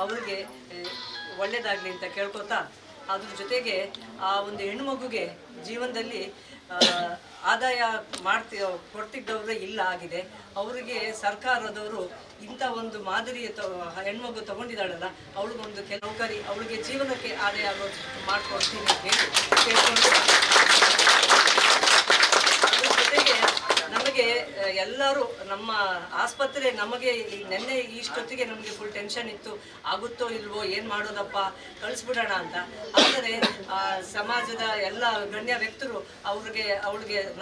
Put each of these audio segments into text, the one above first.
ಅವರಿಗೆ ಒಳ್ಳೆಯದಾಗಲಿ ಅಂತ ಕೇಳ್ಕೊತಾ, ಅದ್ರ ಜೊತೆಗೆ ಆ ಒಂದು ಹೆಣ್ಣುಮಗುಗೆ ಜೀವನದಲ್ಲಿ ಆದಾಯ ಕೊಡ್ತಿದ್ದವ್ರೆ ಇಲ್ಲ ಆಗಿದೆ. ಅವರಿಗೆ ಸರ್ಕಾರದವರು ಇಂಥ ಒಂದು ಮಾದರಿಯ ಹೆಣ್ಮಗು ತಗೊಂಡಿದ್ದಾಳಲ್ಲ, ಅವಳಿಗೊಂದು ನೌಕರಿ, ಅವಳಿಗೆ ಜೀವನಕ್ಕೆ ಆದಾಯ ಮಾಡಿಕೊಡ್ತೀನಿ ಅಂತ ಹೇಳಿ ಕೇಳ್ಕೊಂಡು, ಅದ್ರ ಜೊತೆಗೆ ನಮಗೆ ಎಲ್ಲರೂ ನಮ್ಮ ಆಸ್ಪತ್ರೆ ನಮಗೆ ನೆನ್ನೆ ಇಷ್ಟೊತ್ತಿಗೆ ನಮಗೆ ಫುಲ್ ಟೆನ್ಷನ್ ಇತ್ತು, ಆಗುತ್ತೋ ಇಲ್ವೋ, ಏನು ಮಾಡೋದಪ್ಪ, ಕಳಿಸ್ಬಿಡೋಣ ಅಂತ. ಆದರೆ ಸಮಾಜದ ಎಲ್ಲ ಗಣ್ಯ ವ್ಯಕ್ತರು ಅವಳಿಗೆ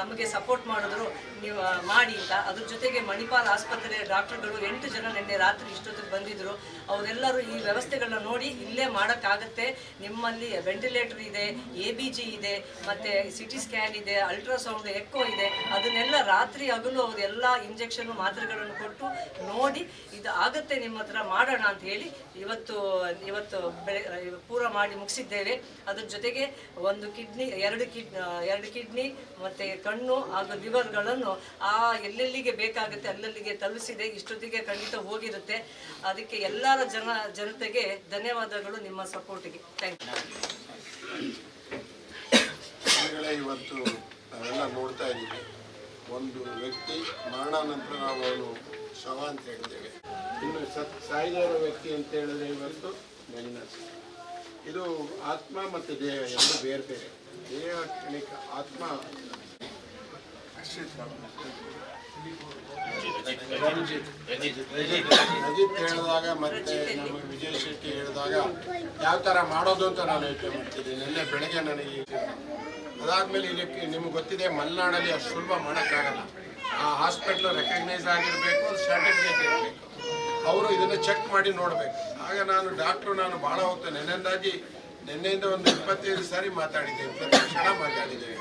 ನಮಗೆ ಸಪೋರ್ಟ್ ಮಾಡಿದ್ರು, ನೀವು ಮಾಡಿ ಅಂತ. ಅದ್ರ ಜೊತೆಗೆ ಮಣಿಪಾಲ್ ಆಸ್ಪತ್ರೆ ಡಾಕ್ಟರ್ಗಳು 8 ಜನ ನಿನ್ನೆ ರಾತ್ರಿ ಇಷ್ಟೊತ್ತಿಗೆ ಬಂದಿದ್ದರು. ಅವರೆಲ್ಲರೂ ಈ ವ್ಯವಸ್ಥೆಗಳನ್ನ ನೋಡಿ ಇಲ್ಲೇ ಮಾಡೋಕ್ಕಾಗತ್ತೆ, ನಿಮ್ಮಲ್ಲಿ ವೆಂಟಿಲೇಟರ್ ಇದೆ, ABG ಇದೆ, ಮತ್ತು CT ಸ್ಕ್ಯಾನ್ ಇದೆ, ಅಲ್ಟ್ರಾಸೌಂಡ್, ಎಕ್ಕೋ ಇದೆ, ಅದನ್ನೆಲ್ಲ ರಾತ್ರಿ ಹಗಲು ಅವರೆಲ್ಲ ಇಂಜೆಕ್ಷನ್ನು ಮಾತ್ರೆಗಳನ್ನು ಕೊಟ್ಟು ನೋಡಿ ಇದು ಆಗುತ್ತೆ ನಿಮ್ಮ ಹತ್ರ ಮಾಡೋಣ ಅಂತ ಹೇಳಿ ಇವತ್ತು ಪೂರ ಮಾಡಿ ಮುಗಿಸಿದ್ದೇವೆ. ಅದ್ರ ಜೊತೆಗೆ ಒಂದು ಕಿಡ್ನಿ, 2 ಕಿಡ್ನಿ ಮತ್ತು ಕಣ್ಣು ಹಾಗೂ ಲಿವರ್ಗಳನ್ನು ಎಲ್ಲೆಲ್ಲಿಗೆ ಬೇಕಾಗುತ್ತೆ ಅಲ್ಲಲ್ಲಿಗೆ ತಲುಪಿಸಿದೆ. ಇಷ್ಟೊತ್ತಿಗೆ ಖಂಡಿತ ಹೋಗಿರುತ್ತೆ. ಅದಕ್ಕೆ ಎಲ್ಲರ ಜನತೆಗೆ ಧನ್ಯವಾದಗಳು, ನಿಮ್ಮ ಸಪೋರ್ಟಿಗೆ. Thank you. ಇವತ್ತು ನಾವೆಲ್ಲ ನೋಡ್ತಾ ಇದ್ದೀವಿ, ಒಂದು ವ್ಯಕ್ತಿ ಮರಣಾನಂತರ ನಾವು ಅವನು ಶವ ಅಂತ ಹೇಳ್ತೇವೆ, ಇನ್ನು ಸಾಯಿದವರ ವ್ಯಕ್ತಿ ಅಂತ ಹೇಳಿದ್ರೆ ಇವತ್ತು ಮೈನಸ್. ಇದು ಆತ್ಮ ಮತ್ತು ದೇಹ ಎರಡು ಬೇರೆ ಬೇರೆ. ದೇಹ ಕ್ಷಣಿಕ, ಆತ್ಮ ರಜಿತ್ ಹೇಳಿದಾಗ ಮತ್ತೆ ನಮ್ಮ ವಿಜಯ್ ಶೆಟ್ಟಿ ಹೇಳಿದಾಗ ಯಾವ ಥರ ಮಾಡೋದು ಅಂತ ನಾನು ಯೋಚನೆ ಮಾಡ್ತಿದ್ದೀನಿ. ನಿನ್ನೆ ಬೆಳಗ್ಗೆ ನನಗೆ ಅದಾದಮೇಲೆ ಇದಕ್ಕೆ ನಿಮ್ಗೆ ಗೊತ್ತಿದೆ, ಮಲೆನಾಡಲ್ಲಿ ಅಷ್ಟು ಸುಲಭ ಮಾಡೋಕ್ಕಾಗಲ್ಲ. ಆ ಹಾಸ್ಪಿಟ್ಲು ರೆಕಗ್ನೈಸ್ ಆಗಿರಬೇಕು, ಸರ್ಟಿಫಿಕೇಟ್ ಇರಬೇಕು, ಅವರು ಇದನ್ನು ಚೆಕ್ ಮಾಡಿ ನೋಡಬೇಕು. ಆಗ ನಾನು ಭಾಳ ಹೋಗ್ತೇನೆ. ನಿನ್ನೆಯಿಂದ ಒಂದು 25 ಸಾರಿ ಮಾತಾಡಿದ್ದೇವೆ, ಪ್ರತಿ ಕ್ಷಣ ಮಾತಾಡಿದ್ದೇವೆ.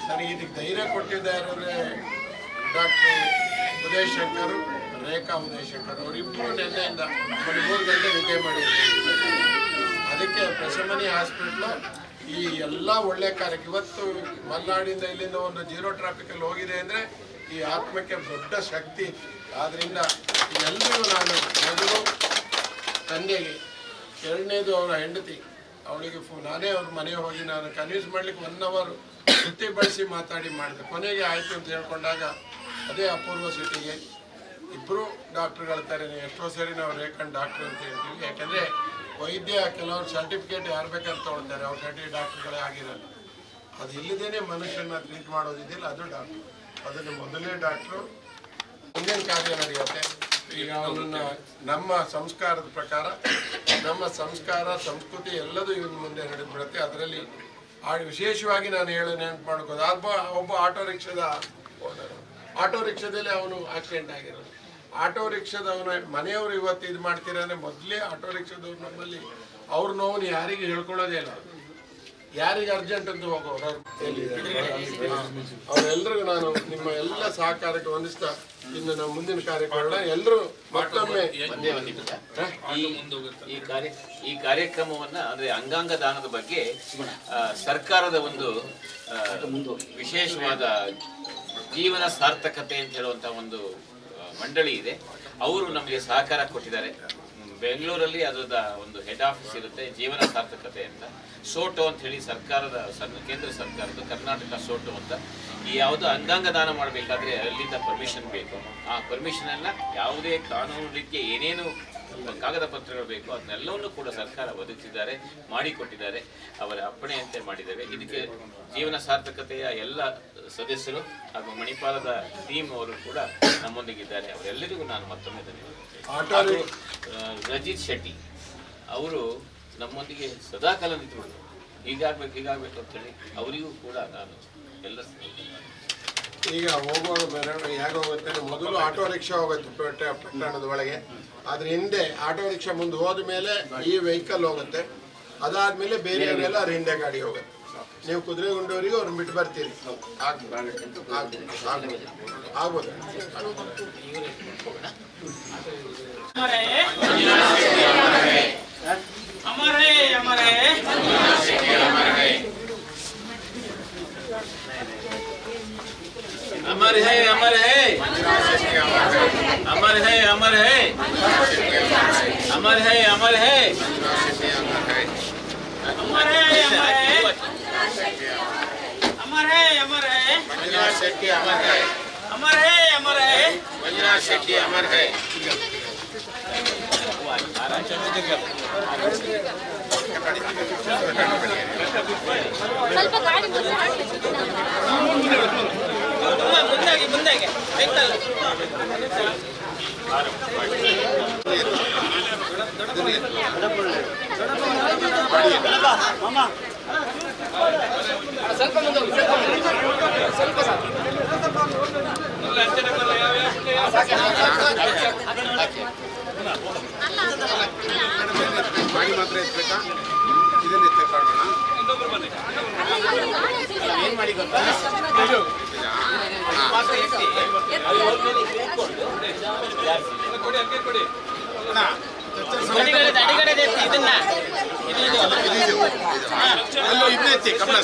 ನನಗೆ ಇದಕ್ಕೆ ಧೈರ್ಯ ಕೊಟ್ಟಿದ್ದಾರೆ ಡಾಕ್ಟರ್ ಉದಯ್ ಶಂಕರ್, ರೇಖಾ ಉದಯ್ ಶಂಕರ್. ಅವರಿಬ್ಬರು ನಿನ್ನೆಯಿಂದ 3 ಗಂಟೆ ನಿದ್ದೆ ಮಾಡಿದ್ದಾರೆ. ಅದಕ್ಕೆ ಪ್ರಶಮನಿ ಹಾಸ್ಪಿಟ್ಲು ಈ ಎಲ್ಲ ಒಳ್ಳೆ ಕಾರ್ಯಕ್ಕೆ ಇವತ್ತು ಮಲೆನಾಡಿಂದ ಇಲ್ಲಿಂದ ಒಂದು 0 ಟ್ರಾಫಿಕಲ್ಲಿ ಹೋಗಿದೆ ಅಂದರೆ ಈ ಆತ್ಮಕ್ಕೆ ದೊಡ್ಡ ಶಕ್ತಿ. ಆದ್ದರಿಂದ ಎಲ್ಲರಿಗೂ ನಾನು ಮೊದಲು ತಂದೆಗೆ, 2ನೇದು ಅವರ ಹೆಂಡತಿ, ಅವಳಿಗೆ ನಾನೇ ಅವ್ರ ಮನೆಗೆ ಹೋಗಿ ನಾನು ಕನ್ವಿನ್ಸ್ ಮಾಡಲಿಕ್ಕೆ 1 ಅವರ್ ಸುತ್ತಿ ಬಳಸಿ ಮಾತಾಡಿ ಮಾಡಿದೆ. ಕೊನೆಗೆ ಆಯಿತು ಅಂತ ಹೇಳ್ಕೊಂಡಾಗ ಅದೇ ಅಪೂರ್ವ ಸಿಟಿಗೆ ಇಬ್ಬರು ಡಾಕ್ಟ್ರುಗಳ ಥರ ಎಷ್ಟೋ ಸರಿ ನಾವು ರೇಖಂಡ್ ಡಾಕ್ಟ್ರು ಅಂತ ಹೇಳ್ತೀವಿ. ಯಾಕೆಂದರೆ ವೈದ್ಯ ಕೆಲವರು ಸರ್ಟಿಫಿಕೇಟ್ ಯಾರು ಬೇಕಾದ್ರೆ ತೊಗೊಳ್ತಾರೆ, ಅವ್ರ ಗಟ್ಟಿ ಡಾಕ್ಟ್ರುಗಳೇ ಆಗಿರೋದು. ಅದು ಇಲ್ಲದೇ ಮನುಷ್ಯನ ಟ್ರೀಟ್ ಮಾಡೋದಿದೆಯಲ್ಲ, ಅದು ಡಾಕ್ಟ್ರು. ಅದನ್ನು ಮೊದಲನೇ ಡಾಕ್ಟ್ರು ಮುಂದಿನ ಕಾರ್ಯ ನಡೆಯುತ್ತೆ. ಈಗ ಅವನನ್ನು ನಮ್ಮ ಸಂಸ್ಕಾರದ ಪ್ರಕಾರ, ನಮ್ಮ ಸಂಸ್ಕಾರ ಸಂಸ್ಕೃತಿ ಎಲ್ಲದೂ ಇವನು ಮುಂದೆ ನಡೆದ್ಬಿಡುತ್ತೆ. ಅದರಲ್ಲಿ ವಿಶೇಷವಾಗಿ ನಾನು ನೆನಪು ಮಾಡ್ಕೋದು, ಒಬ್ಬ ಆಟೋ ರಿಕ್ಷಾದಲ್ಲಿ ಅವನು ಆಕ್ಸಿಡೆಂಟ್ ಆಗಿರೋದು. ಆಟೋ ರಿಕ್ಷಾದವನ ಮನೆಯವರು ಇವತ್ತು ಇದು ಮಾಡ್ತಿರಾನೆ. ಮೊದಲೇ ಆಟೋ ರಿಕ್ಷಾದವ್ರು ನಮ್ಮಲ್ಲಿ ಅವ್ರ ನೋವು ಯಾರಿಗೆ ಹೇಳ್ಕೊಳ್ಳೋದೇ ಇಲ್ಲ, ಯಾರಿಗೆ ಅರ್ಜೆಂಟ್ ಅಂತ ಹೋಗೋರು ಅವರೆಲ್ಲರಿಗೂ ನಾನು ನಿಮ್ಮ ಎಲ್ಲ ಸಹಕಾರಕ್ಕೆ ಹೊಂದಿಸ್ತಾ ಇನ್ನು ನಾವು ಮುಂದಿನ ಕಾರ್ಯಕ್ರಮ ಎಲ್ಲರೂ ಮತ್ತೊಮ್ಮೆ ಈ ಕಾರ್ಯಕ್ರಮವನ್ನ ಅಂದ್ರೆ ಅಂಗಾಂಗ ದಾನದ ಬಗ್ಗೆ ಸರ್ಕಾರದ ಒಂದು ವಿಶೇಷವಾದ ಜೀವನ ಸಾರ್ಥಕತೆ ಅಂತ ಹೇಳುವಂತ ಒಂದು ಮಂಡಳಿ ಇದೆ. ಅವರು ನಮಗೆ ಸಹಕಾರ ಕೊಟ್ಟಿದ್ದಾರೆ. ಬೆಂಗಳೂರಲ್ಲಿ ಅದರ ಒಂದು ಹೆಡ್ ಆಫೀಸ್ ಇರುತ್ತೆ, ಜೀವನ ಸಾರ್ಥಕತೆ ಅಂತ. ಸೋಟೋ ಅಂತ ಹೇಳಿ ಕೇಂದ್ರ ಸರ್ಕಾರದ ಕರ್ನಾಟಕ ಸೋಟೋ ಅಂತ. ಈ ಯಾವುದು ಅಂಗಾಂಗ ದಾನ ಮಾಡಬೇಕಾದ್ರೆ ಅಲ್ಲಿಂದ ಪರ್ಮಿಷನ್ ಬೇಕು. ಆ ಪರ್ಮಿಷನನ್ನು ಯಾವುದೇ ಕಾನೂನು ರೀತಿಯ ಏನೇನು ಕಾಗದ ಪತ್ರಗಳು ಬೇಕು ಅದನ್ನೆಲ್ಲವನ್ನು ಕೂಡ ಸರ್ಕಾರ ಒದಗಿಸಿದ್ದಾರೆ, ಮಾಡಿಕೊಟ್ಟಿದ್ದಾರೆ. ಅವರ ಅಪ್ಪಣೆಯಂತೆ ಮಾಡಿದ್ದೇವೆ. ಇದಕ್ಕೆ ಜೀವನ ಸಾರ್ಥಕತೆಯ ಎಲ್ಲ ಸದಸ್ಯರು ಹಾಗೂ ಮಣಿಪಾಲದ ಟೀಮ್ ಅವರು ಕೂಡ ನಮ್ಮೊಂದಿಗಿದ್ದಾರೆ. ಅವರೆಲ್ಲರಿಗೂ ನಾನು ಮತ್ತೊಮ್ಮೆ ಧನ್ಯವಾದ. ರಜಿತ್ ಶೆಟ್ಟಿ ಅವರು ನಮ್ಮೊಂದಿಗೆ ಸದಾಕಾಲ ನಿಂತುಬಿಡ್ತಾರೆ. ಹೀಗಾಗಬೇಕು ಅಂತೇಳಿ ಅವರಿಗೂ ಕೂಡ ನಾನು ಎಲ್ಲ ಈಗ ಹೋಗುವಾಗ ಮೆರವಣಿಗೆ ಹೇಗೆ ಹೋಗುತ್ತೆ, ಮೊದಲು ಆಟೋ ರಿಕ್ಷಾ ಹೋಗುತ್ತೆ ಪಟ್ಟಣದ ಒಳಗೆ, ಅದ್ರ ಹಿಂದೆ ಆಟೋ ರಿಕ್ಷಾ ಮುಂದೆ ಹೋದ ಮೇಲೆ ಈ ವೆಹಿಕಲ್ ಹೋಗುತ್ತೆ. ಅದಾದ್ಮೇಲೆ ಬೇರೆ ಅದ್ರ ಹಿಂದೆ ಗಾಡಿ ಹೋಗುತ್ತೆ. ನೀವು ಕುದುರೆಗುಂಡವರಿಗೆ ಅವ್ರನ್ನ ಬಿಟ್ಟು ಬರ್ತೀರಿ. ಆಗ್ಬೋದು. अमर है, अमर है, अमर है, अमर है, अमर अमर है अमर है अमर है अमर है अमर है अमर है ಮಂಜುನಾಥ್ ಶೆಟ್ಟಿ ಅಮರ್ ಹೈ अमर है अमर है ಮಂಜುನಾಥ್ ಶೆಟ್ಟಿ ಅಮರ್ ಹೈ ಸ್ವಲ್ಪ ಗಾಡಿ ಮುಂದಾಗಿ ಮುಂದಾಗಿ ಬೇಕಲ್ಲ ಬಾಯಿ ಮಾತ್ರ ಎತ್ಬೇಕಾ ಇದನ್ನ ಎತ್ತಕ್ಕಾಗೋಣ ಏನ್ ಮಾಡಿ ಗೊತ್ತಾ ಇದನ್ನ ಅಲ್ಲೋ ಇದನ್ನ ಎತ್ತಿ ಕಮಲ